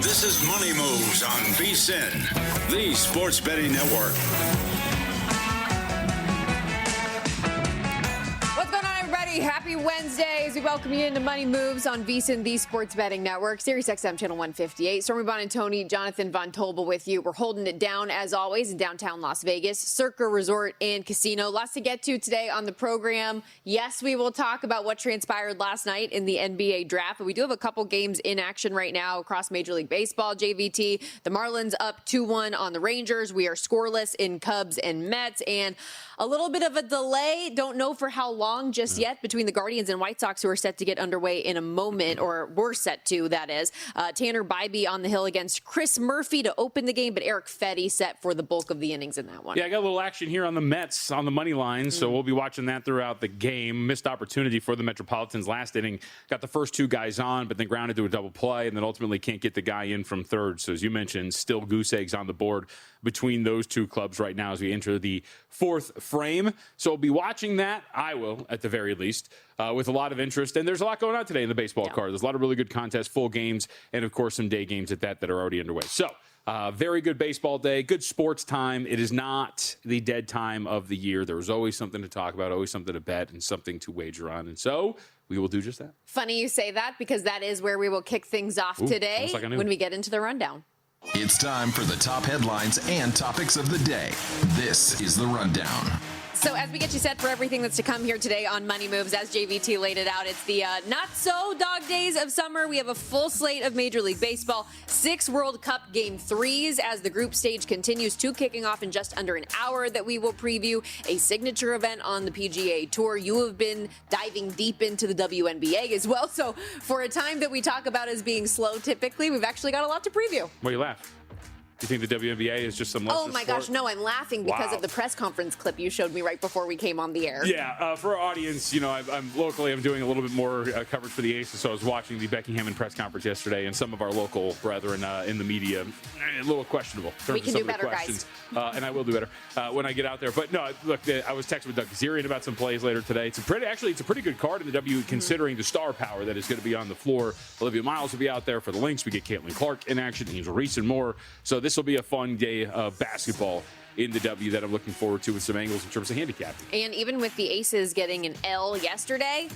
This is Money Moves on VSiN, the sports betting network. What's going on, everybody? Happy Wednesday as we welcome you into Money Moves on VSiN, the sports betting network. Sirius XM channel 158. Stormy, Buonantony, Jonathan Von Tobel with you. We're holding it down as always in downtown Las Vegas, Circa Resort and Casino. Lots to get to today on the program. Yes, we will talk about what transpired last night in the NBA draft, but we do have a couple games in action right now across Major League Baseball. JVT, the Marlins up 2-1 on the Rangers. We are scoreless in Cubs and Mets, and a little bit of a delay. Don't know for how long just yet between the Guardians and White Sox, who are set to get underway in a moment, or were set to, that is. Tanner Bybee on the hill against Chris Murphy to open the game, but Eric Fetty set for the bulk of the innings in that one. Yeah, I got a little action here on the Mets on the money line, so we'll be watching that throughout the game. Missed opportunity for the Metropolitans last inning. Got the first two guys on, but then grounded to a double play, and then ultimately can't get the guy in from third. So as you mentioned, still goose eggs on the board between those two clubs right now as we enter the fourth frame. So we'll be watching that. I will, at the very least, with a lot of interest. And there's a lot going on today in the baseball card. There's a lot of really good contests, full games, and, of course, some day games at that are already underway. So very good baseball day, good sports time. It is not the dead time of the year. There's always something to talk about, always something to bet, and something to wager on. And so we will do just that. Funny you say that, because that is where we will kick things off today when we get into the rundown. It's time for the top headlines and topics of the day. This is the Rundown. So as we get you set for everything that's to come here today on Money Moves, as JVT laid it out, it's the not-so-dog days of summer. We have a full slate of Major League Baseball, 6 World Cup Game 3s as the group stage continues, 2 kicking off in just under an hour that we will preview, a signature event on the PGA Tour. You have been diving deep into the WNBA as well. So for a time that we talk about as being slow typically, we've actually got a lot to preview. Why you laugh? Do you think the WNBA is just some Oh, my gosh, no, I'm laughing because of the press conference clip you showed me right before we came on the air. Yeah, for our audience, you know, I'm doing a little bit more coverage for the Aces, so I was watching the Becky Hammond press conference yesterday, and some of our local brethren in the media, a little questionable. We can do better, guys. And I will do better when I get out there. But no, look, I was texting with Doug Kazarian about some plays later today. It's a pretty good card in the W, considering the star power that is going to be on the floor. Olivia Miles will be out there for the Lynx. We get Caitlin Clark in action, Angel Reese and more. So this will be a fun day of basketball in the W that I'm looking forward to with some angles in terms of handicapping. And even with the Aces getting an L yesterday,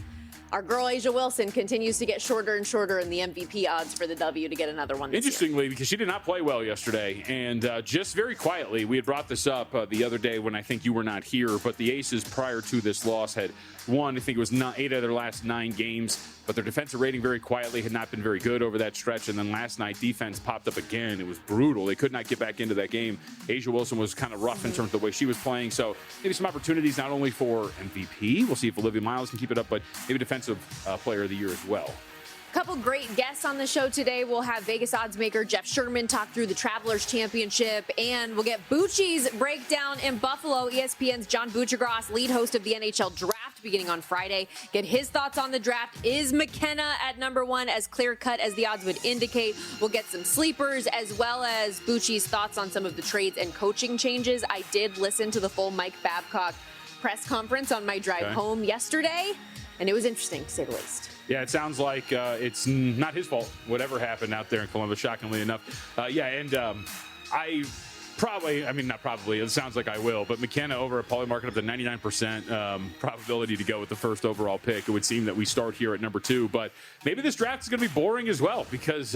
our girl A'ja Wilson continues to get shorter and shorter in the MVP odds for the W to get another one this Interestingly, year. because she did not play well yesterday, and just very quietly, we had brought this up the other day when I think you were not here, but the Aces prior to this loss had won, I think it was 8 of their last 9 games, but their defensive rating very quietly had not been very good over that stretch, and then last night defense popped up again. It was brutal. They could not get back into that game. A'ja Wilson was kind of rough in terms of the way she was playing, so maybe some opportunities not only for MVP, we'll see if Olivia Miles can keep it up, but maybe defensive player of the year as well. Couple great guests on the show today. We'll have Vegas odds maker Jeff Sherman talk through the Travelers Championship, and we'll get Bucci's breakdown in Buffalo. ESPN's John Buccigross, lead host of the NHL Draft, beginning on Friday. Get his thoughts on the draft. Is McKenna at number 1 as clear-cut as the odds would indicate? We'll get some sleepers, as well as Bucci's thoughts on some of the trades and coaching changes. I did listen to the full Mike Babcock press conference on my drive home yesterday, and it was interesting, to say the least. Yeah, it sounds like it's not his fault, whatever happened out there in Columbus, shockingly enough. Not probably, it sounds like I will, but McKenna over at Polymarket up to 99% probability to go with the first overall pick. It would seem that we start here at number 2, but maybe this draft is going to be boring as well, because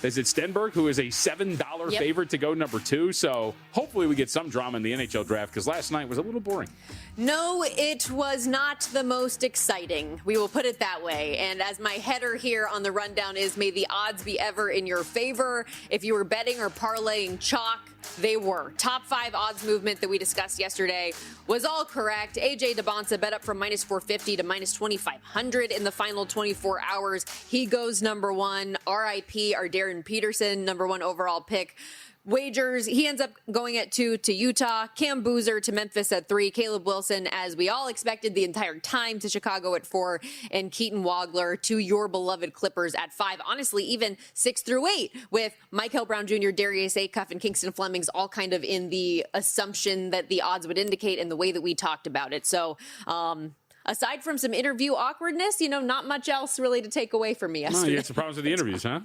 is it Stenberg, who is a $7 favorite to go number 2? So hopefully we get some drama in the NHL draft, because last night was a little boring. No, it was not the most exciting. We will put it that way. And as my header here on the rundown is, may the odds be ever in your favor. If you were betting or parlaying chalk, they were. Top 5 odds movement that we discussed yesterday was all correct. AJ DeBonsa bet up from minus 450 to minus 2,500 in the final 24 hours. He goes number 1. RIP, our Darren Peterson, number 1 overall pick. Wagers, he ends up going at 2 to Utah, Cam Boozer to Memphis at 3, Caleb Wilson, as we all expected the entire time, to Chicago at 4, and Keaton Wagler to your beloved Clippers at 5. Honestly, even 6 through 8, with Michael Brown Jr., Darius Acuff, and Kingston Flemings all kind of in the assumption that the odds would indicate and the way that we talked about it. So, aside from some interview awkwardness, not much else really to take away from me yesterday. No, you had some problems with the interviews, huh?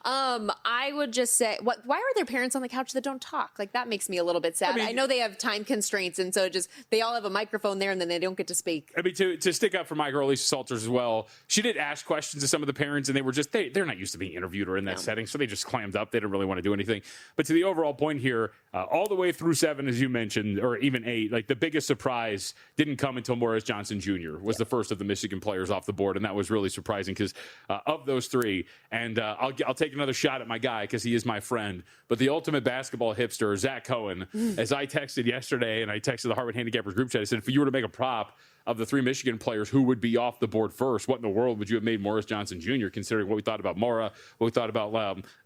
I would just say, why are there parents on the couch that don't talk? Like, that makes me a little bit sad. I know they have time constraints, and so they all have a microphone there, and then they don't get to speak. I mean, to stick up for my girl, Lisa Salters, as well, she did ask questions to some of the parents, and they were just, they're not used to being interviewed or in that setting, so they just clammed up. They didn't really want to do anything. But to the overall point here, all the way through 7, as you mentioned, or even 8, like, the biggest surprise didn't come until Morris Johnson Jr. was the first of the Michigan players off the board, and that was really surprising because of those 3, and I'll take another shot at my guy because he is my friend, but the ultimate basketball hipster, Zach Cohen, as I texted yesterday, and I texted the Harvard Handicappers group chat, I said, if you were to make a prop of the 3 Michigan players who would be off the board first, what in the world would you have made Morris Johnson Jr., considering what we thought about Mora, what we thought about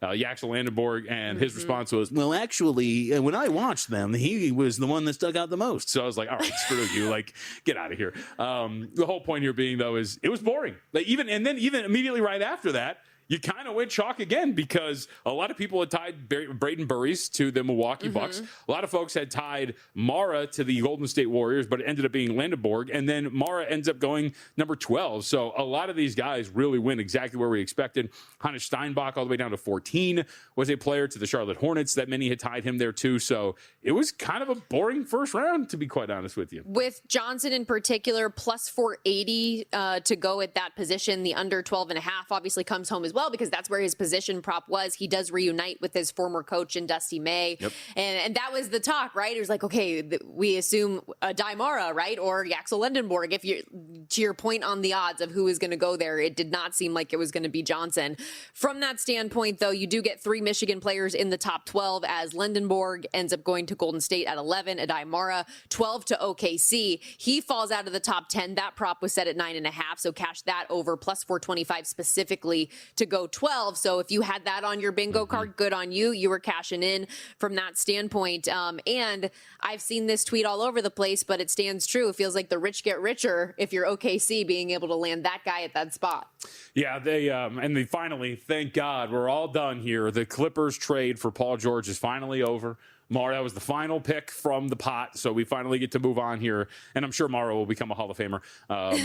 Yaxel Landenborg, and his response was, well, actually, when I watched them, he was the one that stuck out the most. So I was like, all right, screw you, like, get out of here. The whole point here being, though, is it was boring. Like, even immediately right after that, you kind of went chalk again because a lot of people had tied Braden Burries to the Milwaukee Bucks. A lot of folks had tied Mara to the Golden State Warriors, but it ended up being Landenborg. And then Mara ends up going number 12. So a lot of these guys really went exactly where we expected. Hannes Steinbach all the way down to 14 was a player to the Charlotte Hornets that many had tied him there too. So it was kind of a boring first round, to be quite honest with you. With Johnson in particular, plus 480 to go at that position. The under 12.5 obviously comes home as well because that's where his position prop was. He does reunite with his former coach in Dusty May. Yep. And that was the talk, right? It was like, okay, we assume Daimara, right? Or Yaxel Lendenborg. If you, to your point on the odds of who is going to go there, it did not seem like it was going to be Johnson. From that standpoint, though, you do get 3 Michigan players in the top 12 as Lendenborg ends up going to Golden State at 11, Daimara 12 to OKC. He falls out of the top 10. That prop was set at 9.5, so cash that over plus 425 specifically to go 12. So if you had that on your bingo card, good on you. You were cashing in from that standpoint. And I've seen this tweet all over the place, but it stands true. It feels like the rich get richer if you're OKC being able to land that guy at that spot. Yeah, they finally, thank God, we're all done here. The Clippers trade for Paul George is finally over. Mara was the final pick from the pot, so we finally get to move on here. And I'm sure Mara will become a Hall of Famer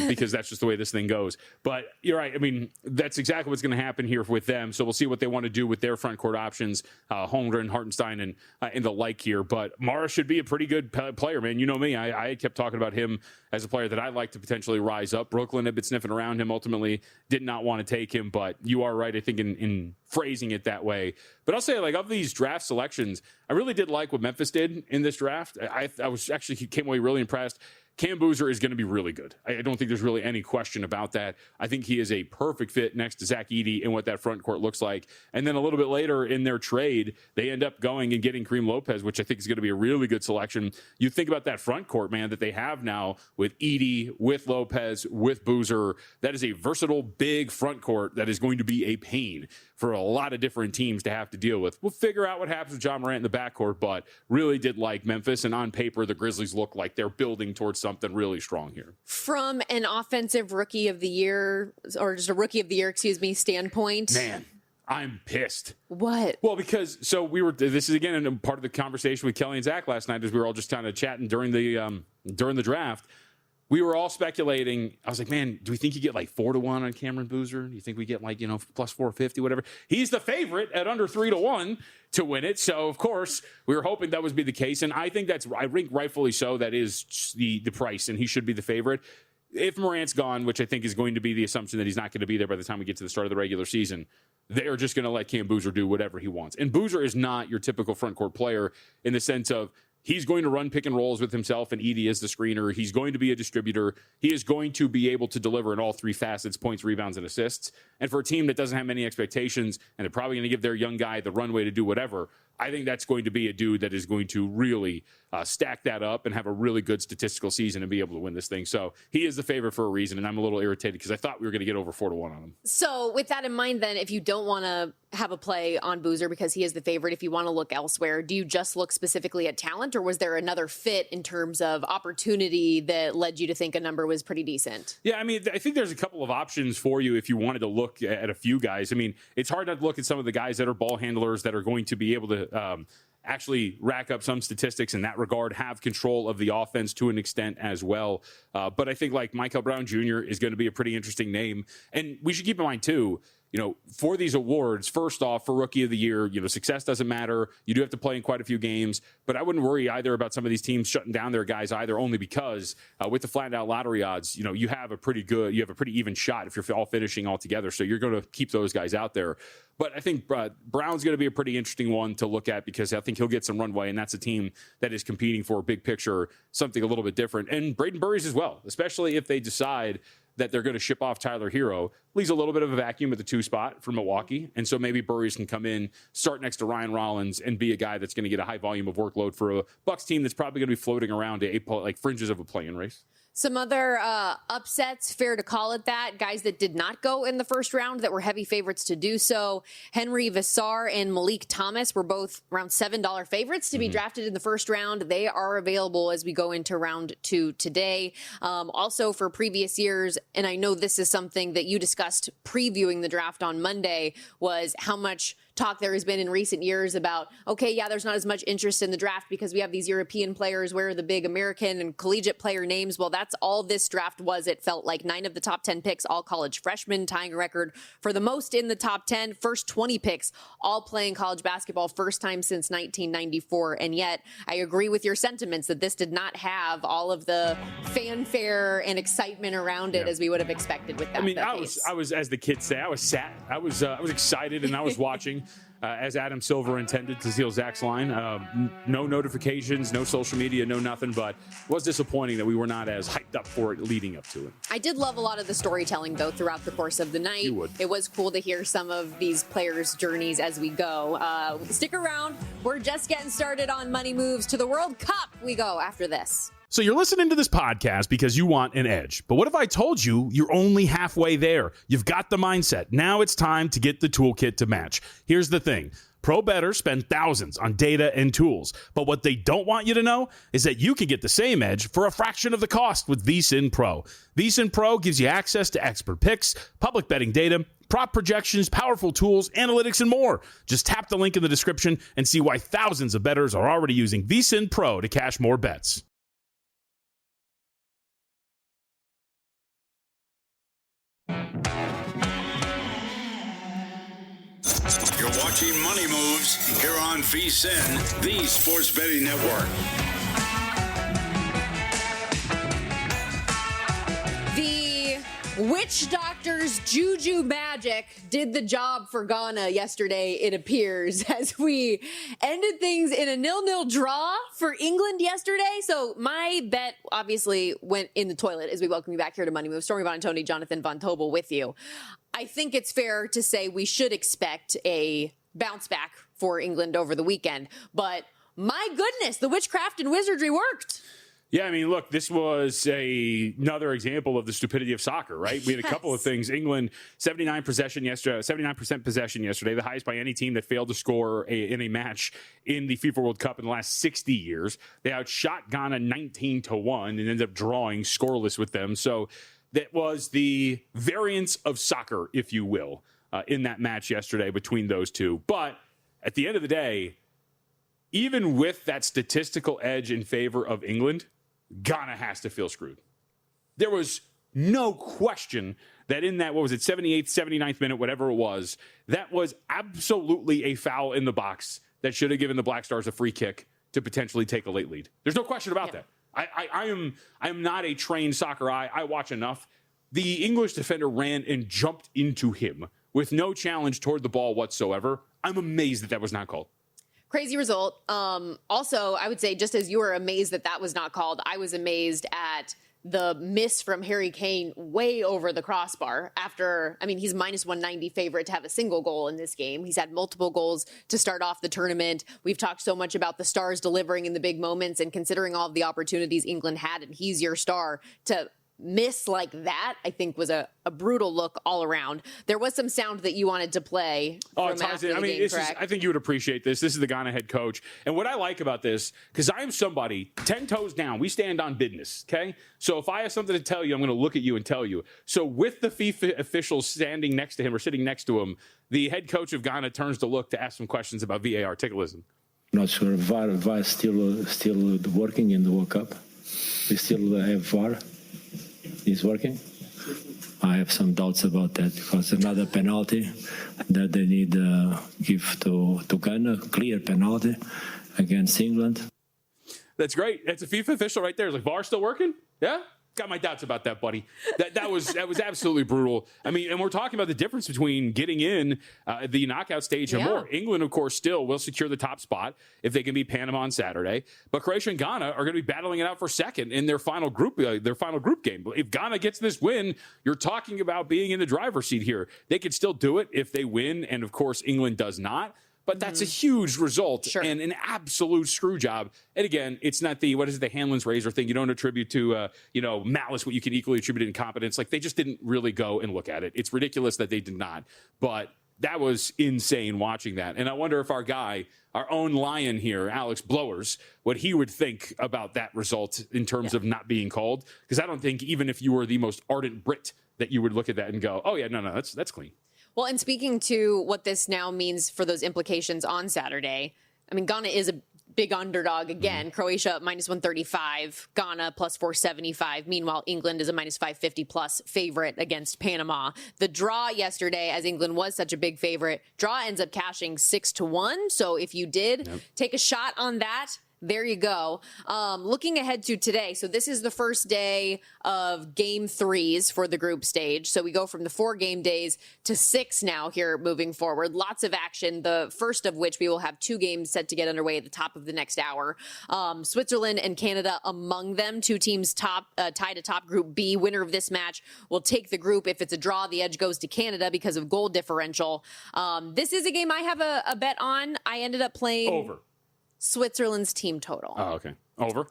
because that's just the way this thing goes. But you're right. I mean, that's exactly what's going to happen here with them. So we'll see what they want to do with their front court options, Holmgren, Hartenstein, and the like here. But Mara should be a pretty good player, man. You know me. I kept talking about him as a player that I'd like to potentially rise up. Brooklyn had been sniffing around him, ultimately did not want to take him. But you are right, I think, in phrasing it that way. But I'll say, like, of these draft selections, I really did like what Memphis did in this draft. I was actually came away really impressed. Cam Boozer is going to be really good. I don't think there's really any question about that. I think he is a perfect fit next to Zach Edey in what that front court looks like. And then a little bit later in their trade, they end up going and getting Kareem Lopez, which I think is going to be a really good selection. You think about that front court, man, that they have now with Edey, with Lopez, with Boozer. That is a versatile, big front court that is going to be a pain for a lot of different teams to have to deal with. We'll figure out what happens with John Morant in the backcourt, but really did like Memphis. And on paper, the Grizzlies look like they're building towards something really strong here. From an offensive rookie of the year, or just a rookie of the year, standpoint. Man, I'm pissed. What? Well, because this is again part of the conversation with Kelly and Zach last night as we were all just kind of chatting during the draft. We were all speculating. I was like, man, do we think you get like 4-1 on Cameron Boozer? Do you think we get like, plus 450, whatever? He's the favorite at under 3-1 to win it. So, of course, we were hoping that would be the case. And I think rightfully so. That is the price, and he should be the favorite. If Morant's gone, which I think is going to be the assumption that he's not going to be there by the time we get to the start of the regular season, they are just going to let Cam Boozer do whatever he wants. And Boozer is not your typical front court player in the sense of he's going to run pick and rolls with himself and Edey as the screener. He's going to be a distributor. He is going to be able to deliver in all 3 facets, points, rebounds, and assists. And for a team that doesn't have many expectations and they're probably going to give their young guy the runway to do whatever, I think that's going to be a dude that is going to really stack that up and have a really good statistical season and be able to win this thing. So he is the favorite for a reason, and I'm a little irritated because I thought we were going to get over 4-1 on him. So with that in mind, then, if you don't want to have a play on Boozer because he is the favorite, if you want to look elsewhere, do you just look specifically at talent, or was there another fit in terms of opportunity that led you to think a number was pretty decent? Yeah, I mean, I think there's a couple of options for you if you wanted to look at a few guys. I mean, it's hard not to look at some of the guys that are ball handlers that are going to be able to actually rack up some statistics in that regard, have control of the offense to an extent as well. But I think like Michael Brown Jr. is going to be a pretty interesting name. And we should keep in mind, too, for these awards, first off, for Rookie of the Year, success doesn't matter. You do have to play in quite a few games, but I wouldn't worry either about some of these teams shutting down their guys either, only because with the flattened out lottery odds, you have a pretty even shot if you're all finishing all together. So you're going to keep those guys out there. But I think Brown's going to be a pretty interesting one to look at, because I think he'll get some runway, and that's a team that is competing for a big picture, something a little bit different. And Braden Burries as well, especially if they decide that they're going to ship off Tyler Hero. Leaves a little bit of a vacuum at the 2 spot for Milwaukee. And so maybe Burries can come in, start next to Ryan Rollins, and be a guy that's going to get a high volume of workload for a Bucks team that's probably going to be floating around to fringes of a play-in race. Some other upsets, fair to call it that, guys that did not go in the first round that were heavy favorites to do so. Henry Vassar and Malik Thomas were both around $7 favorites to be drafted in the first round. They are available as we go into round 2 today. Also for previous years, and I know this is something that you discussed previewing the draft on Monday, was how much talk there has been in recent years about, there's not as much interest in the draft because we have these European players. Where are the big American and collegiate player names? Well, that's all this draft was. It felt like 9 of the top 10 picks, all college freshmen, tying a record for the most in the top 10. First 20 picks, all playing college basketball, first time since 1994. And yet, I agree with your sentiments that this did not have all of the fanfare and excitement around it as we would have expected with that. I was, as the kids say, I was sad. I was excited, and I was watching. As Adam Silver intended, to steal Zach's line. No notifications, no social media, no nothing, but it was disappointing that we were not as hyped up for it leading up to it. I did love a lot of the storytelling, though, throughout the course of the night. You would. It was cool to hear some of these players' journeys as we go. Stick around. We're just getting started on Money Moves. To the World Cup we go after this. So you're listening to this podcast because you want an edge. But what if I told you you're only halfway there? You've got the mindset. Now it's time to get the toolkit to match. Here's the thing. Pro bettors spend thousands on data and tools. But what they don't want you to know is that you can get the same edge for a fraction of the cost with VSiN Pro. VSiN Pro gives you access to expert picks, public betting data, prop projections, powerful tools, analytics, and more. Just tap the link in the description and see why thousands of bettors are already using VSiN Pro to cash more bets. You're watching Money Moves here on VSiN, the Sports Betting Network. The witch doctor's juju magic did the job for Ghana yesterday, it appears, as we ended things in a 0-0 draw for England yesterday. So my bet obviously went in the toilet as we welcome you back here to Money Moves. Stormy, Buonantony, Jonathan Von Tobel with you. I think it's fair to say we should expect a bounce back for England over the weekend. But my goodness, the witchcraft and wizardry worked. Yeah, look, this was another example of the stupidity of soccer, right? We had a couple of things. England, 79% possession yesterday, the highest by any team that failed to score in a match in the FIFA World Cup in the last 60 years. They outshot Ghana 19-1 and ended up drawing scoreless with them. So that was the variance of soccer, if you will, in that match yesterday between those two. But at the end of the day, even with that statistical edge in favor of England, Ghana has to feel screwed. There was no question that in that, 78th, 79th minute, whatever it was, that was absolutely a foul in the box that should have given the Black Stars a free kick to potentially take a late lead. There's no question about that. I am not a trained soccer eye. I watch enough. The English defender ran and jumped into him with no challenge toward the ball whatsoever. I'm amazed that was not called. Crazy result. Also, I would say, just as you were amazed that was not called, I was amazed at the miss from Harry Kane way over the crossbar after, he's minus 190 favorite to have a single goal in this game. He's had multiple goals to start off the tournament. We've talked so much about the stars delivering in the big moments, and considering all of the opportunities England had, and he's your star, to miss like that, I think was a brutal look all around. There was some sound that you wanted to play. Oh, it ties in. I think you would appreciate this. This is the Ghana head coach. And what I like about this, because I am somebody 10 toes down, we stand on business, okay? So if I have something to tell you, I'm going to look at you and tell you. So with the FIFA officials standing next to him or sitting next to him, the head coach of Ghana turns to look to ask some questions about VAR. Take a listen. Not sure. VAR is still working in the World Cup. We still have VAR. It's working. I have some doubts about that because another penalty that they need give to Ghana, clear penalty against England. That's great. That's a FIFA official right there. It's like, VAR still working? Yeah? Got my doubts about that, buddy. That was absolutely brutal. I mean, and we're talking about the difference between getting in the knockout stage and more. England, of course, still will secure the top spot if they can beat Panama on Saturday. But Croatia and Ghana are going to be battling it out for second in their final group game. If Ghana gets this win, you're talking about being in the driver's seat here. They could still do it if they win, and of course, England does not. But that's a huge result and an absolute screw job. And again, it's not the Hanlon's razor thing. You don't attribute to, malice what you can equally attribute to incompetence. Like, they just didn't really go and look at it. It's ridiculous that they did not. But that was insane watching that. And I wonder if our own lion here, Alex Blowers, what he would think about that result in terms of not being called. Because I don't think even if you were the most ardent Brit that you would look at that and go, oh, yeah, no, that's clean. Well, and speaking to what this now means for those implications on Saturday, I mean, Ghana is a big underdog again. Croatia minus 135, Ghana plus 475. Meanwhile, England is a minus 550 plus favorite against Panama. The draw yesterday, as England was such a big favorite, draw ends up cashing 6-1. So if you did take a shot on that, there you go. Looking ahead to today. So this is the first day of game 3s for the group stage. So we go from the 4 game days to 6 now here moving forward. Lots of action. The first of which we will have 2 games set to get underway at the top of the next hour. Switzerland and Canada among them. 2 teams tied atop Group B. Winner of this match will take the group. If it's a draw, the edge goes to Canada because of goal differential. This is a game I have a bet on. I ended up playing over Switzerland's team total. Oh, okay. Over?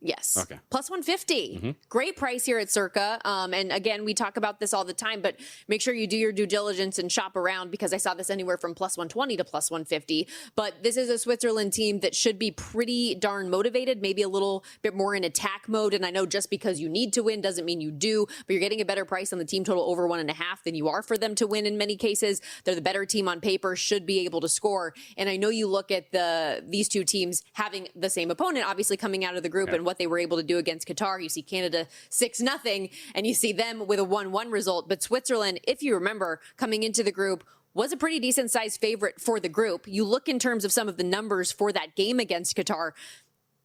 Yes. Okay. Plus 150. Great price here at Circa. And again, we talk about this all the time, but make sure you do your due diligence and shop around because I saw this anywhere from plus 120 to plus 150. But this is a Switzerland team that should be pretty darn motivated, maybe a little bit more in attack mode. And I know just because you need to win doesn't mean you do, but you're getting a better price on the team total over 1.5 than you are for them to win in many cases. They're the better team on paper, should be able to score. And I know you look at these 2 teams having the same opponent, obviously coming out of the group and what they were able to do against Qatar. You see Canada 6-0 and you see them with a 1-1 result. But Switzerland, if you remember, coming into the group, was a pretty decent sized favorite for the group. You look in terms of some of the numbers for that game against Qatar,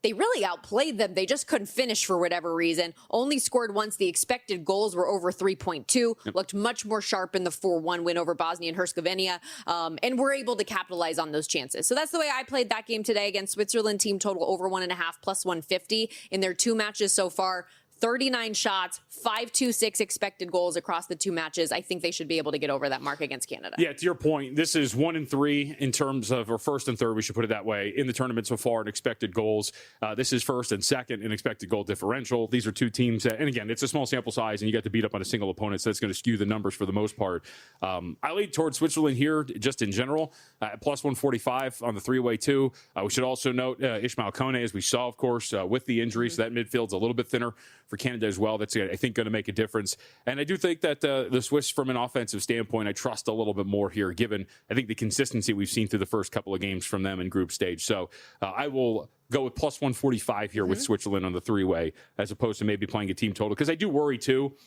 they really outplayed them. They just couldn't finish for whatever reason. Only scored once. The expected goals were over 3.2. Looked much more sharp in the 4-1 win over Bosnia and Herzegovina. And were able to capitalize on those chances. So that's the way I played that game today against Switzerland. Team total over 1.5 plus 150 in their 2 matches so far. 39 shots, 5.26 expected goals across the 2 matches. I think they should be able to get over that mark against Canada. Yeah, to your point, this is 1 and 3 in terms of, or first and third, we should put it that way, in the tournament so far in expected goals. This is first and second in expected goal differential. These are 2 teams that, and again, it's a small sample size, and you got to beat up on a single opponent, so that's going to skew the numbers for the most part. I lead towards Switzerland here, just in general, at plus 145 on the 3-way too. We should also note Ishmael Kone, as we saw, of course, with the injury, so that midfield's a little bit thinner for Canada as well. That's, I think, going to make a difference. And I do think that the Swiss, from an offensive standpoint, I trust a little bit more here, given, I think, the consistency we've seen through the first couple of games from them in group stage. So I will go with plus 145 here with Switzerland on the 3-way, as opposed to maybe playing a team total. Because I do worry, too.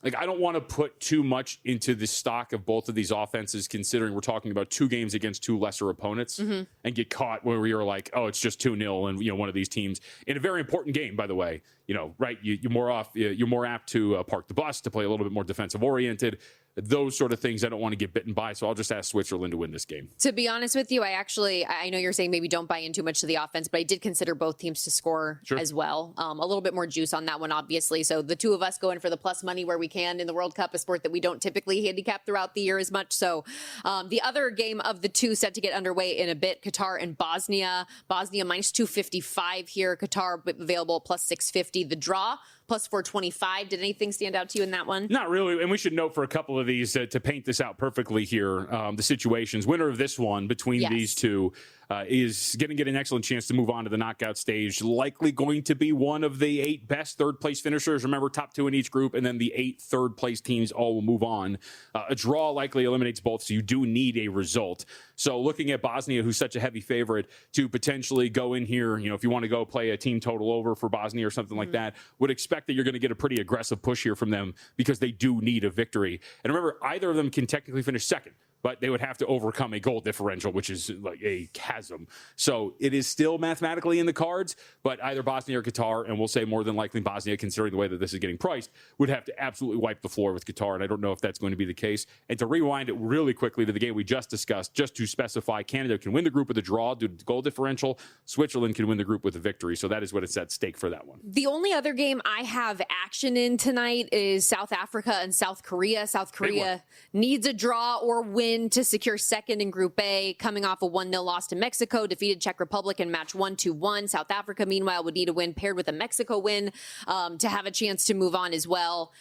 Like, I don't want to put too much into the stock of both of these offenses, considering we're talking about 2 games against 2 lesser opponents, and get caught where you're like, oh, it's just 2-0, and one of these teams in a very important game, by the way. Right? You're more apt to park the bus, to play a little bit more defensive oriented. Those sort of things I don't want to get bitten by, so I'll just ask Switzerland to win this game. To be honest with you, I know you're saying maybe don't buy in too much to the offense, but I did consider both teams to score as well. A little bit more juice on that one, obviously. So the 2 of us go in for the plus money where we can in the World Cup, a sport that we don't typically handicap throughout the year as much. So the other game of the 2 set to get underway in a bit, Qatar and Bosnia. Bosnia minus 255 here. Qatar available plus 650. The draw plus 425. Did anything stand out to you in that one? Not really. And we should note for a couple of these to paint this out perfectly here, the situations. Winner of this one between these 2. is going to get an excellent chance to move on to the knockout stage. Likely going to be one of the 8 best third-place finishers. Remember, top 2 in each group, and then the 8 third-place teams all will move on. A draw likely eliminates both, so you do need a result. So looking at Bosnia, who's such a heavy favorite, to potentially go in here, if you want to go play a team total over for Bosnia or something like that, would expect that you're going to get a pretty aggressive push here from them because they do need a victory. And remember, either of them can technically finish second, but they would have to overcome a goal differential, which is like a chasm. So it is still mathematically in the cards, but either Bosnia or Qatar, and we'll say more than likely Bosnia, considering the way that this is getting priced, would have to absolutely wipe the floor with Qatar, and I don't know if that's going to be the case. And to rewind it really quickly to the game we just discussed, just to specify, Canada can win the group with a draw due to goal differential. Switzerland can win the group with a victory, so that is what is at stake for that one. The only other game I have action in tonight is South Africa and South Korea. South Korea needs a draw or win to secure second in Group A, coming off a 1-0 loss to Mexico, defeated Czech Republic in match 1-1. South Africa, meanwhile, would need a win paired with a Mexico win to have a chance to move on as well.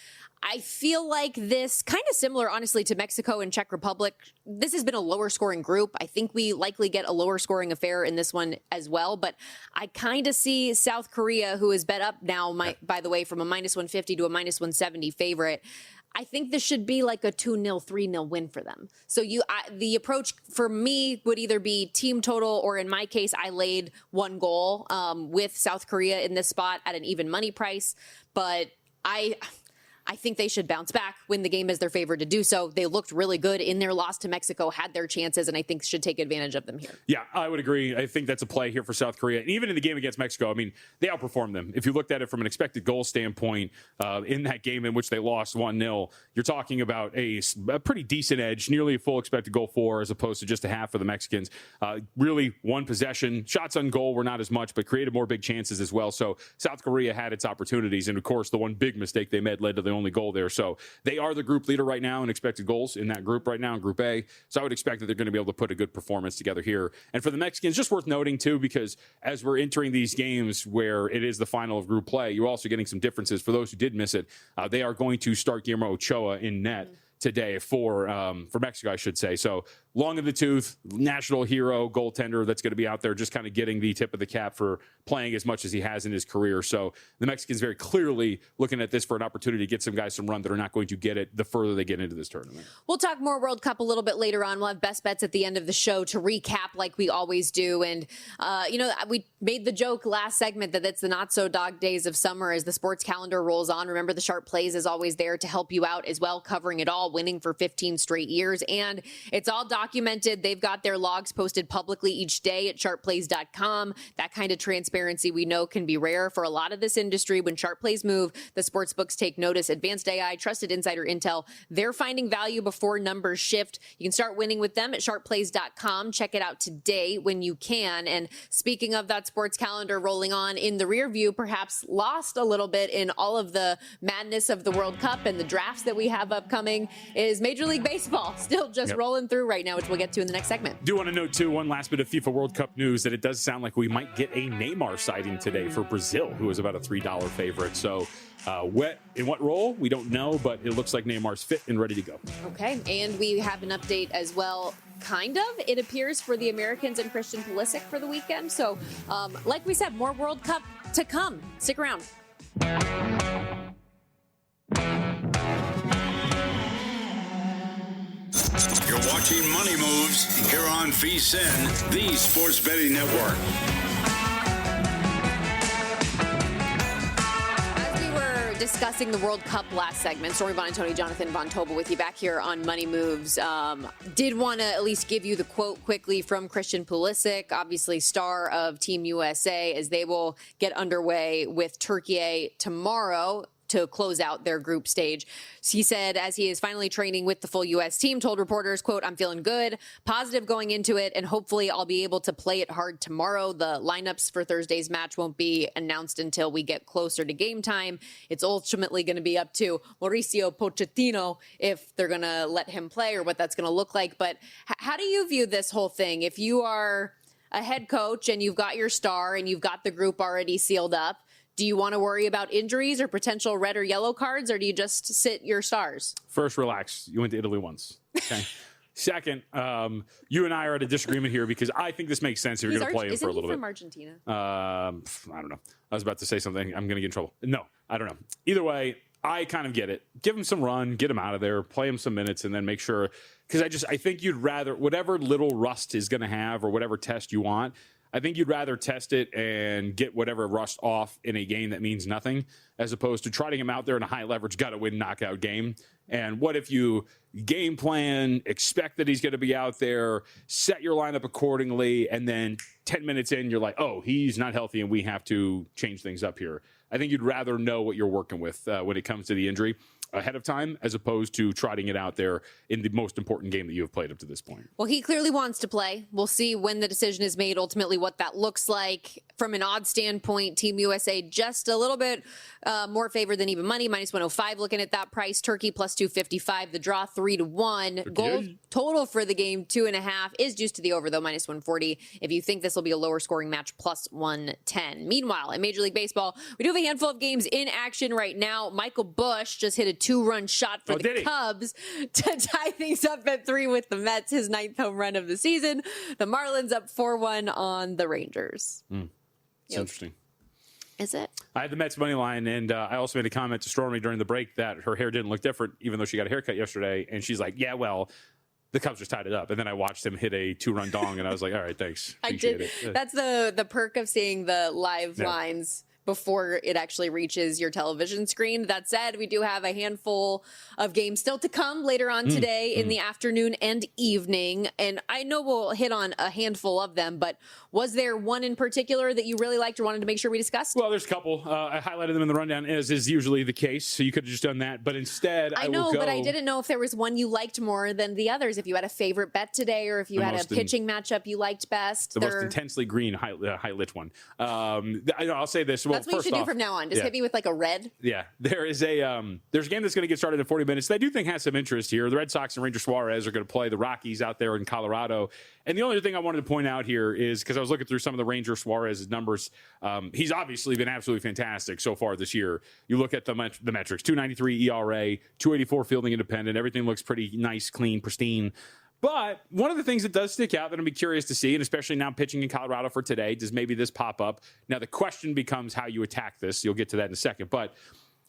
I feel like this, kind of similar, honestly, to Mexico and Czech Republic, this has been a lower scoring group. I think we likely get a lower scoring affair in this one as well. But I kind of see South Korea, who is bet up now, by the way, from a -150 to a -170 favorite. I think this should be like a 2-0, 3-0 win for them. So the approach for me would either be team total, or in my case, I laid 1 goal with South Korea in this spot at an even money price. But I think they should bounce back, win the game as they're favored to do so. They looked really good in their loss to Mexico, had their chances, and I think should take advantage of them here. Yeah, I would agree. I think that's a play here for South Korea. And even in the game against Mexico, I mean, they outperformed them. If you looked at it from an expected goal standpoint, in that game in which they lost 1-0, you're talking about a pretty decent edge, nearly a full expected goal for, as opposed to just a half for the Mexicans. Really one possession. Shots on goal were not as much, but created more big chances as well. So South Korea had its opportunities. And of course, the one big mistake they made led to the only goal there. So they are the group leader right now in expected goals in that group right now in Group A. So I would expect that they're going to be able to put a good performance together here. And for the Mexicans, just worth noting too, because as we're entering these games where it is the final of group play, you're also getting some differences. For those who did miss it, they are going to start Guillermo Ochoa in net today for Mexico, I should say. So long in the tooth, national hero, goaltender that's going to be out there just kind of getting the tip of the cap for playing as much as he has in his career. So the Mexicans very clearly looking at this for an opportunity to get some guys some run that are not going to get it the further they get into this tournament. We'll talk more World Cup a little bit later on. We'll have best bets at the end of the show to recap like we always do. And, we made the joke last segment that it's the not so dog days of summer as the sports calendar rolls on. Remember, the Sharp Plays is always there to help you out as well, covering it all, winning for 15 straight years. And it's all documented. They've got their logs posted publicly each day at sharpplays.com. That kind of transparency we know can be rare for a lot of this industry. When Sharp Plays move, the sports books take notice. Advanced AI, trusted insider intel. They're finding value before numbers shift. You can start winning with them at sharpplays.com. Check it out today when you can. And speaking of that sports calendar rolling on in the rear view, perhaps lost a little bit in all of the madness of the World Cup and the drafts that we have upcoming, is Major League Baseball. Still just rolling through right now, which we'll get to in the next segment. Do want to note, too, one last bit of FIFA World Cup news, that it does sound like we might get a Neymar sighting today for Brazil, who is about a $3 favorite. So in what role? We don't know, but it looks like Neymar's fit and ready to go. Okay, and we have an update as well, kind of, it appears, for the Americans and Christian Pulisic for the weekend. So, like we said, more World Cup to come. Stick around. You're watching Money Moves here on VSiN, the Sports Betting Network. As we were discussing the World Cup last segment, Stormy, Buonantony, Jonathan Von Tobel with you back here on Money Moves. Did want to at least give you the quote quickly from Christian Pulisic, obviously star of Team USA, as they will get underway with Turkey tomorrow to close out their group stage. He said, as he is finally training with the full U.S. team, told reporters, quote, "I'm feeling good, positive going into it, and hopefully I'll be able to play it hard tomorrow. The lineups for Thursday's match won't be announced until we get closer to game time. It's ultimately going to be up to Mauricio Pochettino if they're going to let him play or what that's going to look like." But how do you view this whole thing? If you are a head coach and you've got your star and you've got the group already sealed up, do you want to worry about injuries or potential red or yellow cards, or do you just sit your stars? First, relax. You went to Italy once. Okay. Second, you and I are at a disagreement here because I think this makes sense if you're going to play him for a little bit. From Argentina? I don't know. I was about to say something. I'm going to get in trouble. No, I don't know. Either way, I kind of get it. Give him some run, get him out of there, play him some minutes, and then make sure. Because I think you'd rather, whatever little rust is going to have or whatever test you want, I think you'd rather test it and get whatever rust off in a game that means nothing, as opposed to trotting him out there in a high leverage, got to win knockout game. And what if you game plan, expect that he's going to be out there, set your lineup accordingly, and then 10 minutes in, you're like, oh, he's not healthy and we have to change things up here. I think you'd rather know what you're working with when it comes to the injury ahead of time, as opposed to trotting it out there in the most important game that you have played up to this point. Well, he clearly wants to play. We'll see when the decision is made, ultimately what that looks like. From an odds standpoint, Team USA just a little bit more favored than even money, minus 105 looking at that price. Turkey plus 255, the draw 3-1. Goal total for the game 2.5 is juiced to the over, though, minus 140. If you think this will be a lower scoring match, plus 110. Meanwhile, in Major League Baseball, we do have a handful of games in action right now. Michael Busch just hit a 2-run shot for the Cubs to tie things up at 3 with the Mets, his 9th home run of the season. The Marlins up 4-1 on the Rangers. It's interesting. Is it? I had the Mets money line, and I also made a comment to Stormy during the break that her hair didn't look different, even though she got a haircut yesterday. And she's like, yeah, well, the Cubs just tied it up. And then I watched him hit a 2-run dong, and I was like, all right, thanks. Appreciate it. That's the perk of seeing the live lines before it actually reaches your television screen. That said, we do have a handful of games still to come later on today in the afternoon and evening. And I know we'll hit on a handful of them, but was there one in particular that you really liked or wanted to make sure we discussed? Well, there's a couple. I highlighted them in the rundown, as is usually the case. So you could have just done that. But instead, I know, but I didn't know if there was one you liked more than the others. If you had a favorite bet today, or if you had a pitching matchup you liked best. The most intensely green, high-lit one. I'll say this. Well, that's what you should do from now on. Just hit me with like a red. Yeah. There's a game that's going to get started in 40 minutes that I do think has some interest here. The Red Sox and Ranger Suarez are going to play the Rockies out there in Colorado. And the only other thing I wanted to point out here is, because I was looking through some of the Ranger Suarez's numbers, he's obviously been absolutely fantastic so far this year. You look at the metrics, 2.93 ERA, 2.84 fielding independent. Everything looks pretty nice, clean, pristine. But one of the things that does stick out that I'm curious to see, and especially now pitching in Colorado for today, does maybe this pop up? Now, the question becomes how you attack this. You'll get to that in a second. But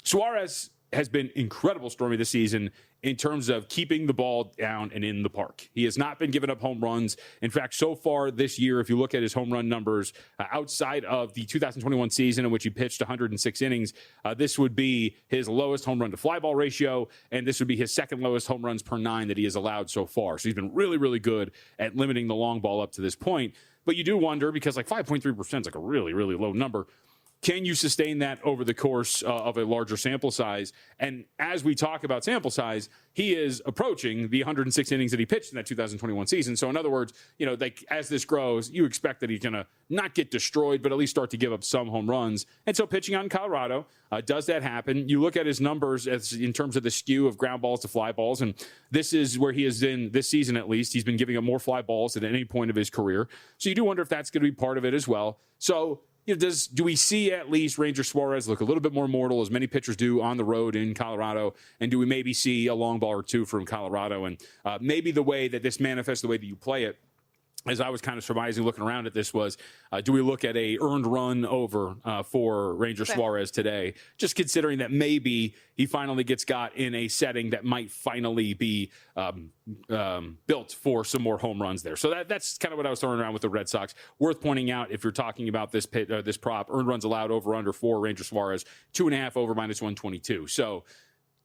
Suarez has been incredible, Stormy, this season in terms of keeping the ball down and in the park. He has not been giving up home runs. In fact, so far this year, if you look at his home run numbers, outside of the 2021 season in which he pitched 106 innings, this would be his lowest home run to fly ball ratio, and this would be his second lowest home runs per 9 that he has allowed so far. So he's been really, really good at limiting the long ball up to this point. But you do wonder, because like 5.3% is like a really, really low number. Can you sustain that over the course of a larger sample size? And as we talk about sample size, he is approaching the 106 innings that he pitched in that 2021 season. So in other words, like as this grows, you expect that he's going to not get destroyed, but at least start to give up some home runs. And so pitching out in Colorado, does that happen? You look at his numbers in terms of the skew of ground balls to fly balls, and this is where he has been this season at least. He's been giving up more fly balls than at any point of his career. So you do wonder if that's going to be part of it as well. So do we see at least Ranger Suarez look a little bit more mortal, as many pitchers do on the road in Colorado? And do we maybe see a long ball or two from Colorado? And maybe the way that this manifests, the way that you play it, as I was kind of surmising looking around at this, was do we look at a earned run over for Ranger Suarez today, just considering that maybe he finally got in a setting that might finally be built for some more home runs there. So that's kind of what I was throwing around with the Red Sox. Worth pointing out, if you're talking about this prop, earned runs allowed over under for Ranger Suarez, 2.5 over minus 122. So,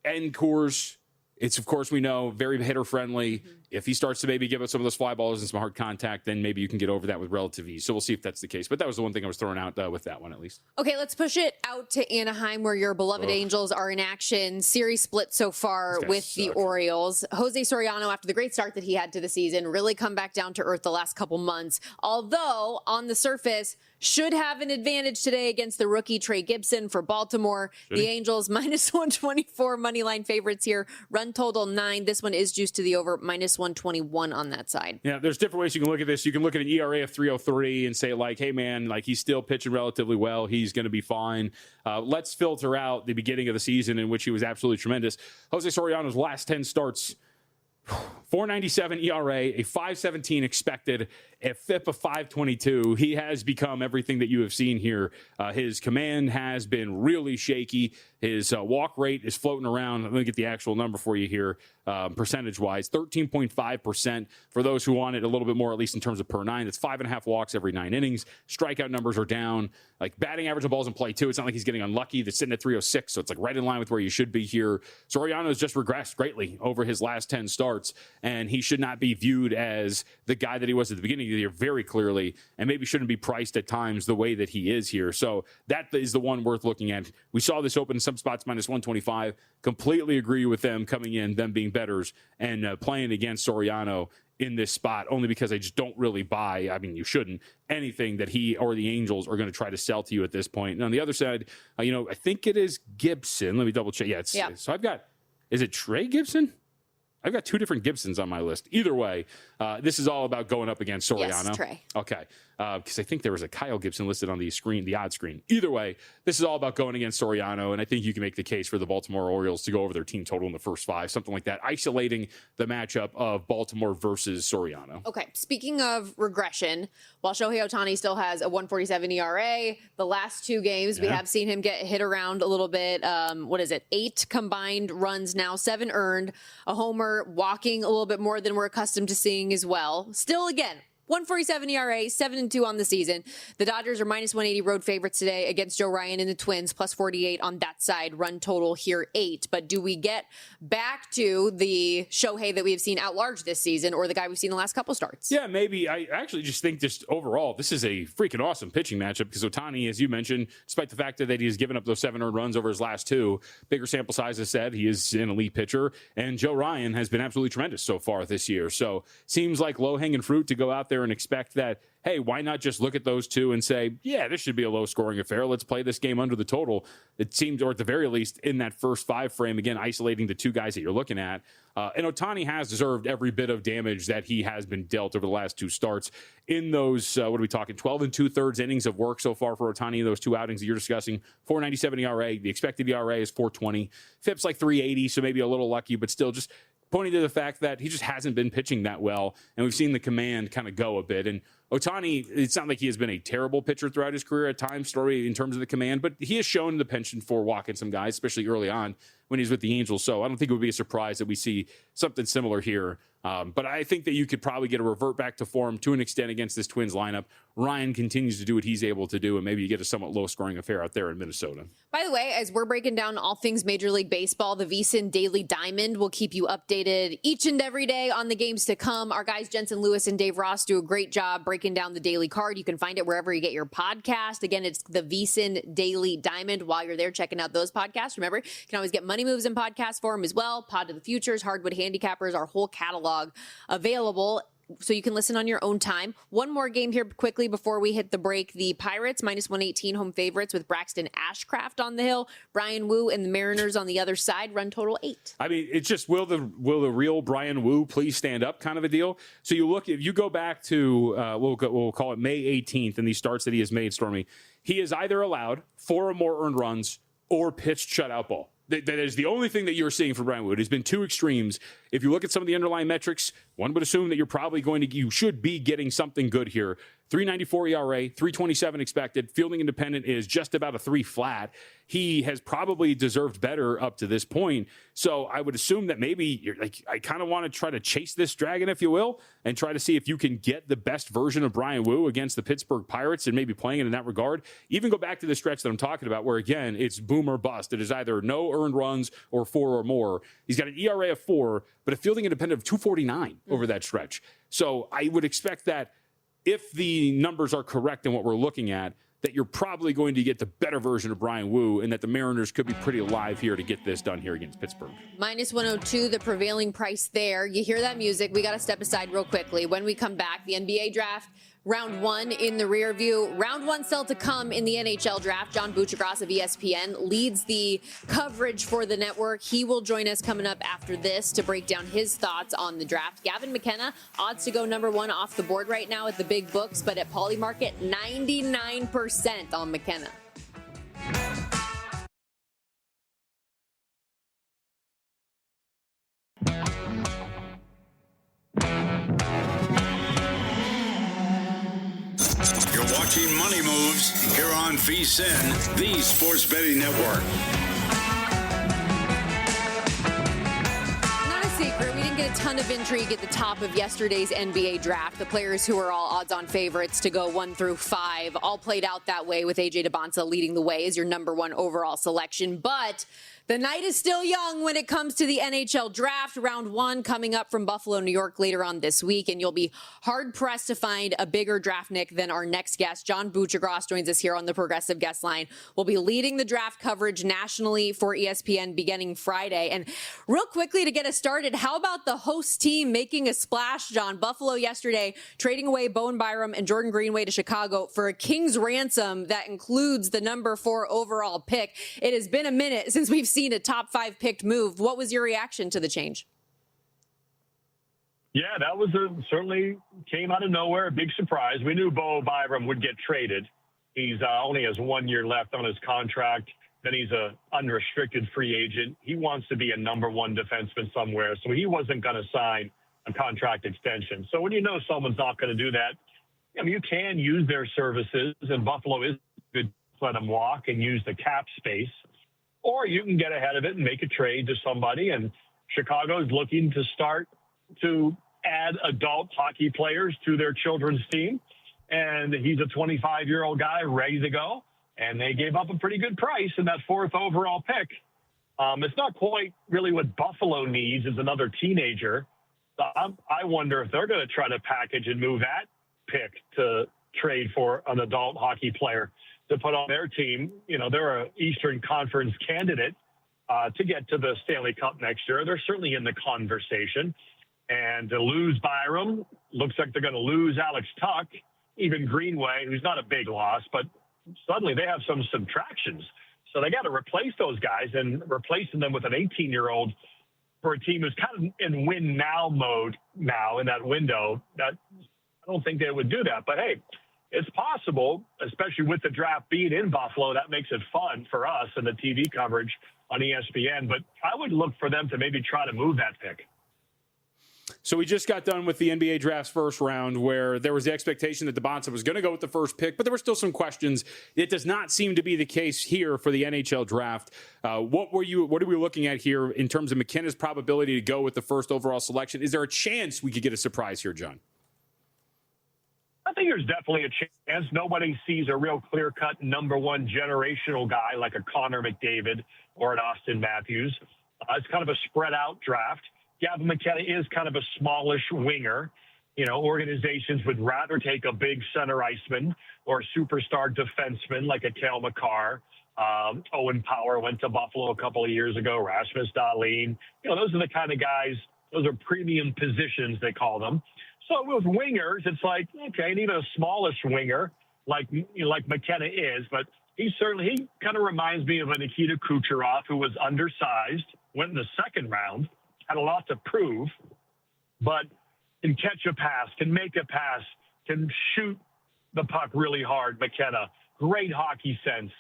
and Coors, it's, of course, we know, very hitter-friendly. If he starts to maybe give us some of those fly balls and some hard contact, then maybe you can get over that with relative ease. So we'll see if that's the case. But that was the one thing I was throwing out with that one, at least. Okay, let's push it out to Anaheim, where your beloved Angels are in action. Series split so far with the Orioles. Jose Soriano, after the great start that he had to the season, really come back down to earth the last couple months. Although, on the surface, should have an advantage today against the rookie Trey Gibson for Baltimore. The Angels, minus 124 money line favorites here. Run total 9. This one is juiced to the over, minus 121 on that side. Yeah, there's different ways you can look at this. You can look at an ERA of 3.03 and say, like, hey, man, like, he's still pitching relatively well. He's going to be fine. Let's filter out the beginning of the season in which he was absolutely tremendous. Jose Soriano's last 10 starts, 4.97 ERA, a 5.17 expected, a FIP of 5.22. He has become everything that you have seen here. His command has been really shaky. His walk rate is floating around. Let me get the actual number for you here, percentage-wise. 13.5% for those who want it a little bit more, at least in terms of per nine. That's 5.5 walks every 9 innings. Strikeout numbers are down. Like batting average of balls in play, too. It's not like he's getting unlucky. They're sitting at 306, so it's like right in line with where you should be here. Soriano's just regressed greatly over his last 10 starts, and he should not be viewed as the guy that he was at the beginning of the year very clearly, and maybe shouldn't be priced at times the way that he is here. So that is the one worth looking at. We saw this open in some spots minus 125. Completely agree with them coming in, them being bettors, and playing against Soriano in this spot, only because I just don't really buy, I mean, you shouldn't, anything that he or the Angels are going to try to sell to you at this point. And on the other side, I think it is Gibson. Let me double check. Yeah. So I've got, is it Trey Gibson? I've got 2 different Gibsons on my list. Either way, this is all about going up against Soriano. Yes, Trey. Okay. Because I think there was a Kyle Gibson listed on the screen, the odd screen. Either way, this is all about going against Soriano, and I think you can make the case for the Baltimore Orioles to go over their team total in the first 5, something like that, isolating the matchup of Baltimore versus Soriano. Okay, speaking of regression, while Shohei Ohtani still has a 1.47 ERA, the last 2 games we have seen him get hit around a little bit. 8 combined runs now, 7 earned, a homer, walking a little bit more than we're accustomed to seeing as well. Still, again, 1.47 ERA, 7-2 on the season. The Dodgers are minus 180 road favorites today against Joe Ryan and the Twins, plus 48 on that side. Run total here 8. But do we get back to the Shohei that we have seen out large this season, or the guy we've seen the last couple starts? Yeah, maybe. I actually just think just overall, this is a freaking awesome pitching matchup because Ohtani, as you mentioned, despite the fact that he has given up those 7 earned runs over his last 2, bigger sample size has said he is an elite pitcher, and Joe Ryan has been absolutely tremendous so far this year. So seems like low-hanging fruit to go out there and expect that, hey, why not just look at those 2 and say, yeah, this should be a low-scoring affair. Let's play this game under the total. It seems, or at the very least, in that first 5 frame, again, isolating the 2 guys that you're looking at. And Ohtani has deserved every bit of damage that he has been dealt over the last 2 starts. In those, what are we talking, 12 2/3 innings of work so far for Ohtani in those 2 outings that you're discussing. 4.97 ERA. The expected ERA is 4.20. FIP's like 3.80, so maybe a little lucky, but still just pointing to the fact that he just hasn't been pitching that well, and we've seen the command kind of go a bit. And Ohtani, it's not like he has been a terrible pitcher throughout his career at times, Story, in terms of the command, but he has shown the penchant for walking some guys, especially early on when he's with the Angels. So I don't think it would be a surprise that we see something similar here. But I think that you could probably get a revert back to form to an extent against this Twins lineup. Ryan continues to do what he's able to do, and maybe you get a somewhat low-scoring affair out there in Minnesota. By the way, as we're breaking down all things Major League Baseball, the VSiN Daily Diamond will keep you updated each and every day on the games to come. Our guys Jensen Lewis and Dave Ross do a great job breaking down the daily card. You can find it wherever you get your podcast. Again, it's the VSiN Daily Diamond. While you're there checking out those podcasts, remember, you can always get Money Moves in podcast form as well. Pod to the Futures, Hardwood Handicappers, our whole catalog available, so you can listen on your own time. One more game here quickly before we hit the break. The Pirates, minus 118 home favorites with Braxton Ashcraft on the hill. Brian Wu and the Mariners on the other side. Run total 8. I mean, it's just, will the real Brian Wu please stand up kind of a deal? So you look, if you go back to, we'll call it May 18th, and these starts that he has made, Stormy, he is either allowed 4 or more earned runs or pitched shutout ball. That is the only thing that you're seeing for Brian Wood. It's been 2 extremes. If you look at some of the underlying metrics, one would assume that you should be getting something good here. 3.94 ERA, 3.27 expected. Fielding independent is just about a 3 flat. He has probably deserved better up to this point. So I would assume that maybe I kind of want to try to chase this dragon, if you will, and try to see if you can get the best version of Brian Wu against the Pittsburgh Pirates and maybe playing it in that regard. Even go back to the stretch that I'm talking about where, again, it's boom or bust. It is either no earned runs or 4 or more. He's got an ERA of 4, but a fielding independent of 2.49 over that stretch. So I would expect that if the numbers are correct in what we're looking at, that you're probably going to get the better version of Brian Wu, and that the Mariners could be pretty alive here to get this done here against Pittsburgh. Minus 102, the prevailing price there. You hear that music. We got to step aside real quickly. When we come back, the NBA draft, round 1 in the rear view. Round 1 still to come in the NHL draft. John Buccigross of ESPN leads the coverage for the network. He will join us coming up after this to break down his thoughts on the draft. Gavin McKenna, odds to go number 1 off the board right now at the big books, but at Pauly Market, 99% on McKenna. watching Money Moves here on VSiN, the Sports Betting Network. Get a ton of intrigue at the top of yesterday's NBA draft. The players who are all odds-on favorites to go 1 through 5 all played out that way, with AJ DeBonsa leading the way as your number 1 overall selection. But the night is still young when it comes to the NHL Draft. Round 1 coming up from Buffalo, New York later on this week, and you'll be hard-pressed to find a bigger draftnik than our next guest. John Buccigross joins us here on the Progressive Guest Line. We'll be leading the draft coverage nationally for ESPN beginning Friday. And real quickly to get us started, how about the host team making a splash, John? Buffalo yesterday trading away Bowen Byram and Jordan Greenway to Chicago for a king's ransom that includes the number 4 overall pick. It has been a minute since we've seen a top 5 picked move. What was your reaction to the change? Yeah, that was certainly came out of nowhere, a big surprise. We knew Bo Byram would get traded. He's only has 1 year left on his contract. Then he's a unrestricted free agent. He wants to be a number 1 defenseman somewhere, so he wasn't going to sign a contract extension. So when you know someone's not going to do that, I mean, you can use their services, and Buffalo is good to let them walk and use the cap space. Or you can get ahead of it and make a trade to somebody. And Chicago is looking to start to add adult hockey players to their children's team. And he's a 25-year-old guy ready to go. And they gave up a pretty good price in that 4th overall pick. It's not quite really what Buffalo needs is another teenager. I wonder if they're going to try to package and move that pick to trade for an adult hockey player to put on their team. You know, they're an Eastern Conference candidate to get to the Stanley Cup next year. They're certainly in the conversation. And to lose Byram, looks like they're going to lose Alex Tuck, even Greenway, who's not a big loss, but suddenly they have some subtractions. So they got to replace those guys, and replacing them with an 18-year-old for a team who's kind of in win now mode now in that window, that I don't think they would do that. But hey, it's possible, especially with the draft being in Buffalo. That makes it fun for us and the TV coverage on ESPN. But I would look for them to maybe try to move that pick. So we just got done with the NBA draft's first round, where there was the expectation that DeBonsa was going to go with the first pick, but there were still some questions. It does not seem to be the case here for the NHL draft. What are we looking at here in terms of McKenna's probability to go with the first overall selection? Is there a chance we could get a surprise here, John? I think there's definitely a chance. Nobody sees a real clear-cut number 1 generational guy like a Connor McDavid or an Austin Matthews. It's kind of a spread-out draft. Gavin McKenna is kind of a smallish winger. You know, organizations would rather take a big center iceman or a superstar defenseman like a Cale Makar. Owen Power went to Buffalo a couple of years ago. Rasmus Dahlin. You know, those are the kind of guys, those are premium positions, they call them. So with wingers, it's like, okay, and even a smallish winger like McKenna is, but he kind of reminds me of a Nikita Kucherov, who was undersized, went in the 2nd round, had a lot to prove, but can catch a pass, can make a pass, can shoot the puck really hard. McKenna, great hockey sense.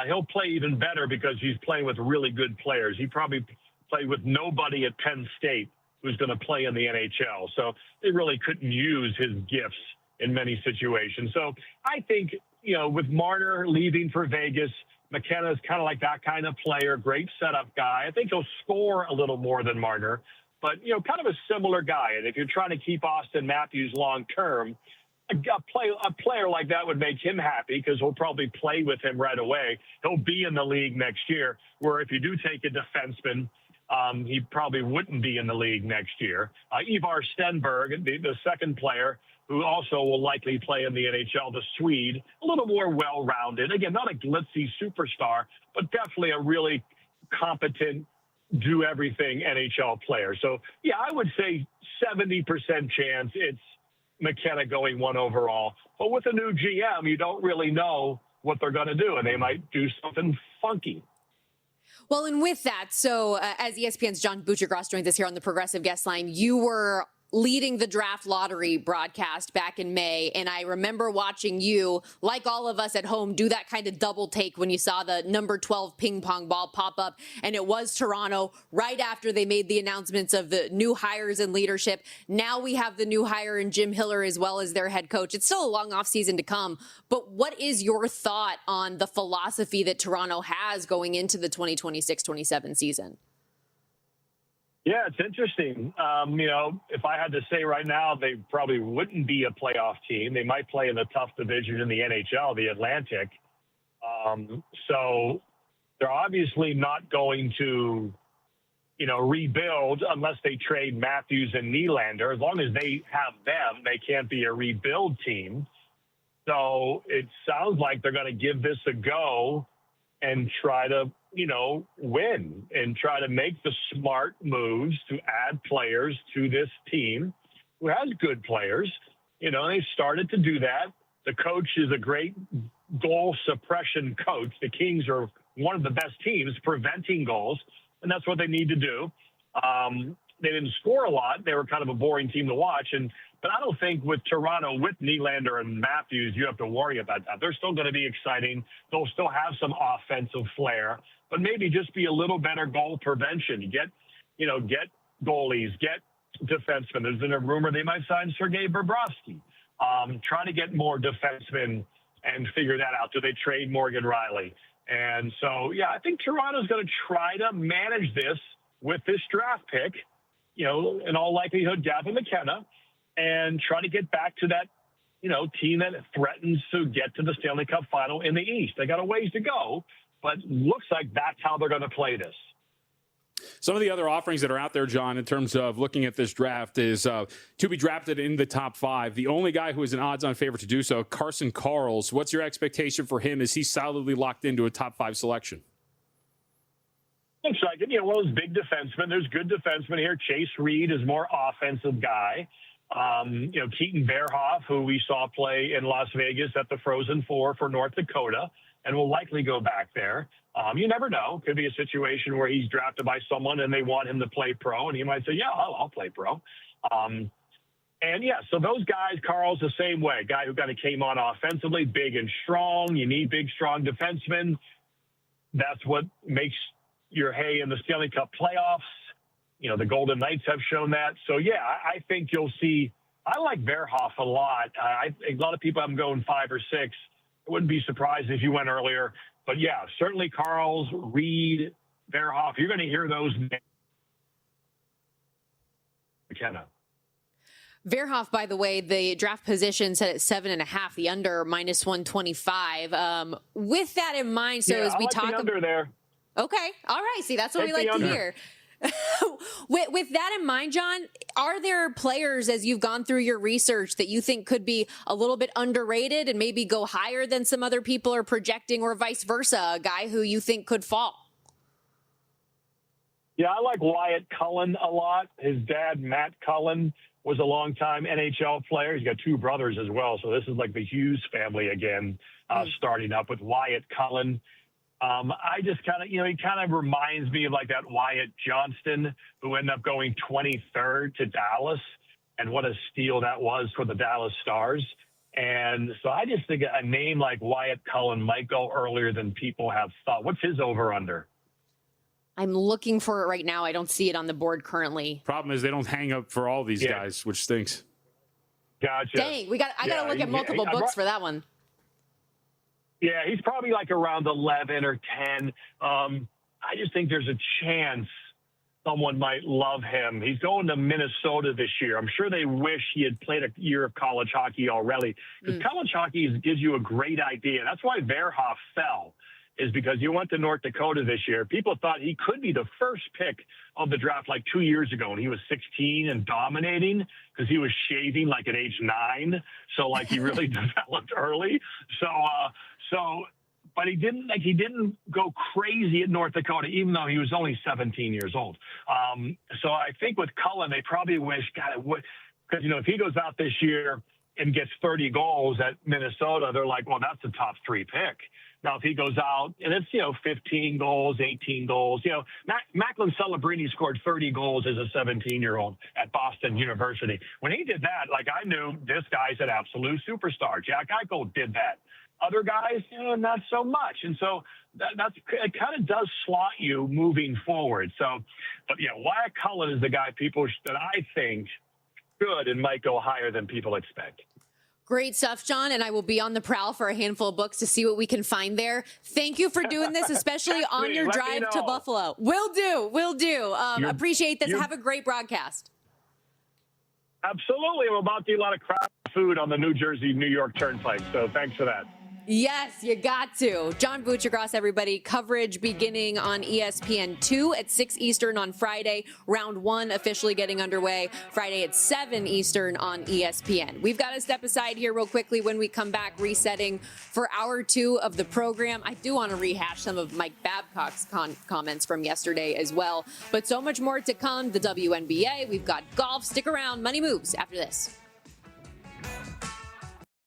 He'll play even better because he's playing with really good players. He probably played with nobody at Penn State who's going to play in the NHL. So they really couldn't use his gifts in many situations. So I think, you know, with Marner leaving for Vegas, McKenna is kind of like that kind of player, great setup guy. I think he'll score a little more than Marner, but, you know, kind of a similar guy. And if you're trying to keep Austin Matthews long term, a player like that would make him happy because he'll probably play with him right away. He'll be in the league next year, where if you do take a defenseman, he probably wouldn't be in the league next year. Ivar Stenberg, the second player, who also will likely play in the NHL, the Swede, a little more well-rounded. Again, not a glitzy superstar, but definitely a really competent, do-everything NHL player. So, yeah, I would say 70% chance it's McKenna going 1 overall. But with a new GM, you don't really know what they're going to do, and they might do something funky. Well, and with that, so as ESPN's John Buccigross joins us here on the Progressive Guest Line, you were leading the draft lottery broadcast back in May, and I remember watching you, like all of us at home, do that kind of double take when you saw the number 12 ping pong ball pop up, and it was Toronto right after they made the announcements of the new hires in leadership. Now we have the new hire in Jim Hiller as well as their head coach. It's still a long offseason to come, but what is your thought on the philosophy that Toronto has going into the 2026-27 season? Yeah, it's interesting. If I had to say right now, they probably wouldn't be a playoff team. They might play in the tough division in the NHL, the Atlantic. So they're obviously not going to, rebuild unless they trade Matthews and Nylander. As long as they have them, they can't be a rebuild team. So it sounds like they're going to give this a go and try to, win and try to make the smart moves to add players to this team who has good players. They started to do that. The coach is a great goal suppression coach. The Kings are one of the best teams preventing goals, and that's what they need to do. They didn't score a lot. They were kind of a boring team to watch. But I don't think with Toronto, with Nylander and Matthews, you have to worry about that. They're still going to be exciting. They'll still have some offensive flair, but maybe just be a little better goal prevention. Get goalies, get defensemen. There's been a rumor they might sign Sergei Bobrovsky. Try to get more defensemen and figure that out. Do they trade Morgan Riley? And so, I think Toronto's going to try to manage this with this draft pick, in all likelihood, Gavin McKenna, and try to get back to that, team that threatens to get to the Stanley Cup final in the East. They got a ways to go, but looks like that's how they're going to play this. Some of the other offerings that are out there, John, in terms of looking at this draft is to be drafted in the top 5. The only guy who is an odds-on favorite to do so, Carson Karls. What's your expectation for him? Is he solidly locked into a top 5 selection? Looks like it. One of those big defensemen. There's good defensemen here. Chase Reed is more offensive guy. Keaton Bearhoff, who we saw play in Las Vegas at the Frozen Four for North Dakota, and will likely go back there. You never know. Could be a situation where he's drafted by someone and they want him to play pro, and he might say, yeah, I'll play pro. So those guys, Carl's the same way. Guy who kind of came on offensively, big and strong. You need big, strong defensemen. That's what makes your hay in the Stanley Cup playoffs. The Golden Knights have shown that. So, I think you'll see – I like Bearhoff a lot. A lot of people have him going 5 or 6. I wouldn't be surprised if you went earlier. But, certainly Karls, Reed, Bearhoff. You're going to hear those names. McKenna. Bearhoff, by the way, the draft position set at 7.5, the under -125. With that in mind, so as we talk the under there. Okay. All right. See, that's what we like to hear. With that in mind, John, are there players, as you've gone through your research, that you think could be a little bit underrated and maybe go higher than some other people are projecting, or vice versa, a guy who you think could fall? Yeah, I like Wyatt Cullen a lot. His dad, Matt Cullen, was a longtime NHL player. He's got 2 brothers as well, so this is like the Hughes family again, starting up with Wyatt Cullen. I just kind of, he kind of reminds me of like that Wyatt Johnston who ended up going 23rd to Dallas, and what a steal that was for the Dallas Stars. And so I just think a name like Wyatt Cullen might go earlier than people have thought. What's his over-under? I'm looking for it right now. I don't see it on the board currently. Problem is they don't hang up for all these guys, which stinks. Gotcha. Dang, I got to look at multiple books for that one. Yeah, he's probably like around 11 or 10. I just think there's a chance someone might love him. He's going to Minnesota this year. I'm sure they wish he had played a year of college hockey already, because college hockey gives you a great idea. That's why Bearhoff fell, is because he went to North Dakota this year. People thought he could be the first pick of the draft like 2 years ago, and he was 16 and dominating because he was shaving like at age 9. So like he really developed early. But he didn't go crazy at North Dakota, even though he was only 17 years old. So I think with Cullen, they probably wish, God, because if he goes out this year and gets 30 goals at Minnesota, they're like, well, that's a top 3 pick. Now, if he goes out and it's, 15 goals, 18 goals, Macklin Celebrini scored 30 goals as a 17-year-old at Boston University. When he did that, I knew this guy's an absolute superstar. Jack Eichel did that. Other guys, not so much. And so it kind of does slot you moving forward. So, but Wyatt Cullen is the guy that I think should and might go higher than people expect. Great stuff, John, and I will be on the prowl for a handful of books to see what we can find there. Thank you for doing this, especially on your drive to Buffalo. Will do. Appreciate this. Have a great broadcast. Absolutely. I'm about to eat a lot of crap food on the New Jersey-New York Turnpike, so thanks for that. Yes, you got to. John Buccigross, everybody. Coverage beginning on ESPN2 at 6 Eastern on Friday. Round 1 officially getting underway Friday at 7 Eastern on ESPN. We've got to step aside here real quickly when we come back, resetting for hour 2 of the program. I do want to rehash some of Mike Babcock's comments from yesterday as well. But so much more to come. The WNBA, we've got golf. Stick around. Money Moves after this.